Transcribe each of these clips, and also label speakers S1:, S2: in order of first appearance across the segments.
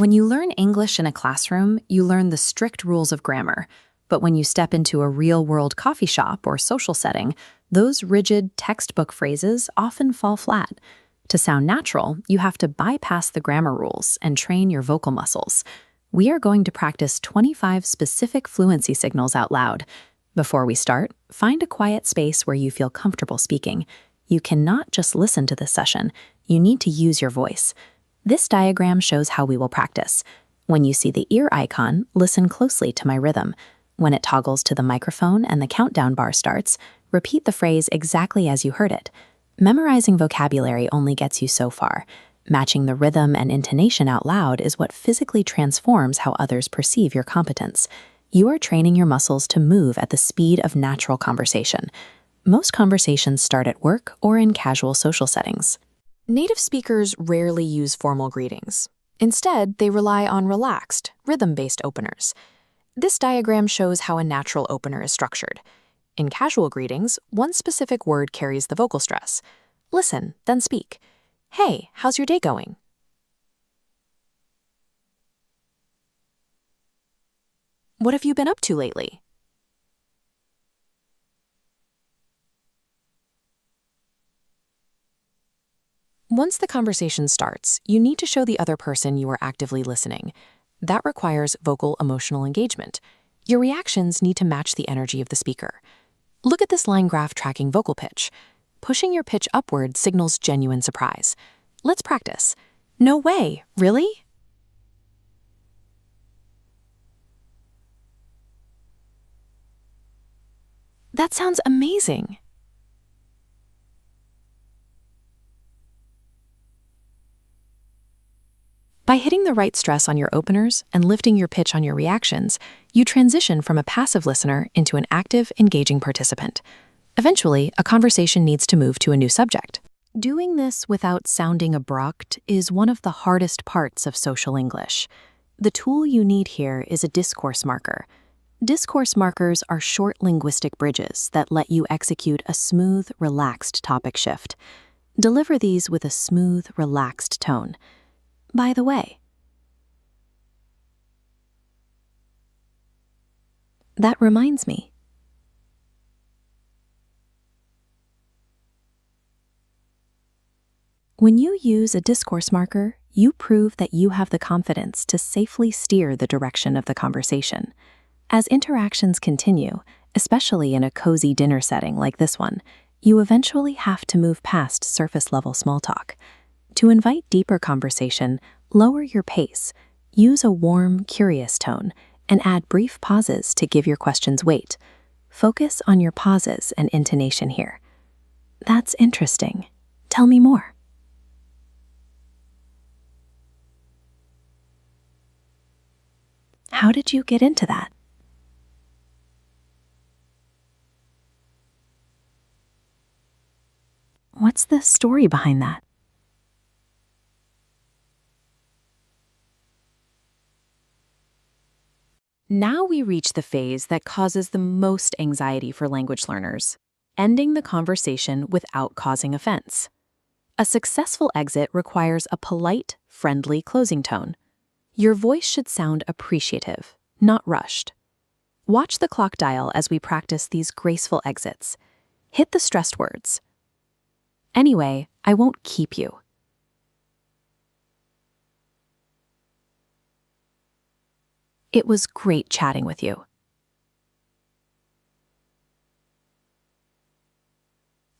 S1: When you learn English in a classroom, you learn the strict rules of grammar. But when you step into a real-world coffee shop or social setting, those rigid textbook phrases often fall flat. To sound natural, you have to bypass the grammar rules and train your vocal muscles. We are going to practice 25 specific fluency signals out loud. Before we start, find a quiet space where you feel comfortable speaking. You cannot just listen to this session. You need to use your voice. This diagram shows how we will practice. When you see the ear icon, listen closely to my rhythm. When it toggles to the microphone and the countdown bar starts, repeat the phrase exactly as you heard it. Memorizing vocabulary only gets you so far. Matching the rhythm and intonation out loud is what physically transforms how others perceive your competence. You are training your muscles to move at the speed of natural conversation. Most conversations start at work or in casual social settings. Native speakers rarely use formal greetings. Instead, they rely on relaxed, rhythm-based openers. This diagram shows how a natural opener is structured. In casual greetings, one specific word carries the vocal stress. Listen, then speak. Hey, how's your day going? What have you been up to lately? Once the conversation starts, you need to show the other person you are actively listening. That requires vocal emotional engagement. Your reactions need to match the energy of the speaker. Look at this line graph tracking vocal pitch. Pushing your pitch upward signals genuine surprise. Let's practice. No way, really? That sounds amazing. By hitting the right stress on your openers and lifting your pitch on your reactions, you transition from a passive listener into an active, engaging participant. Eventually, a conversation needs to move to a new subject. Doing this without sounding abrupt is one of the hardest parts of social English. The tool you need here is a discourse marker. Discourse markers are short linguistic bridges that let you execute a smooth, relaxed topic shift. Deliver these with a smooth, relaxed tone. By the way, that reminds me. When you use a discourse marker, you prove that you have the confidence to safely steer the direction of the conversation. As interactions continue, especially in a cozy dinner setting like this one, you eventually have to move past surface-level small talk. To invite deeper conversation, lower your pace, use a warm, curious tone, and add brief pauses to give your questions weight. Focus on your pauses and intonation here. That's interesting. Tell me more. How did you get into that? What's the story behind that? Now we reach the phase that causes the most anxiety for language learners, ending the conversation without causing offense. A successful exit requires a polite, friendly closing tone. Your voice should sound appreciative, not rushed. Watch the clock dial as we practice these graceful exits. Hit the stressed words. Anyway, I won't keep you. It was great chatting with you.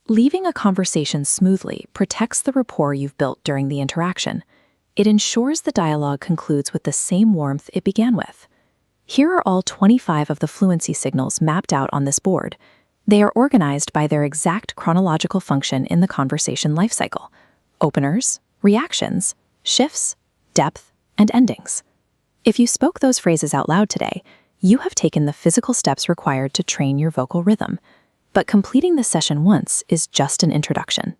S1: Leaving a conversation smoothly protects the rapport you've built during the interaction. It ensures the dialogue concludes with the same warmth it began with. Here are all 25 of the fluency signals mapped out on this board. They are organized by their exact chronological function in the conversation lifecycle: openers, reactions, shifts, depth, and endings. If you spoke those phrases out loud today, you have taken the physical steps required to train your vocal rhythm. But completing the session once is just an introduction.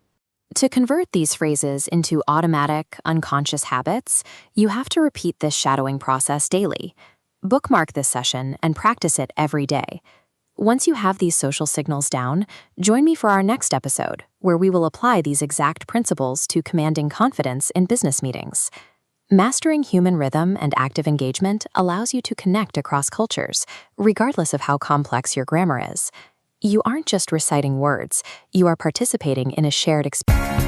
S1: To convert these phrases into automatic, unconscious habits, you have to repeat this shadowing process daily. Bookmark this session and practice it every day. Once you have these social signals down, join me for our next episode, where we will apply these exact principles to commanding confidence in business meetings. Mastering human rhythm and active engagement allows you to connect across cultures, regardless of how complex your grammar is. You aren't just reciting words, you are participating in a shared experience.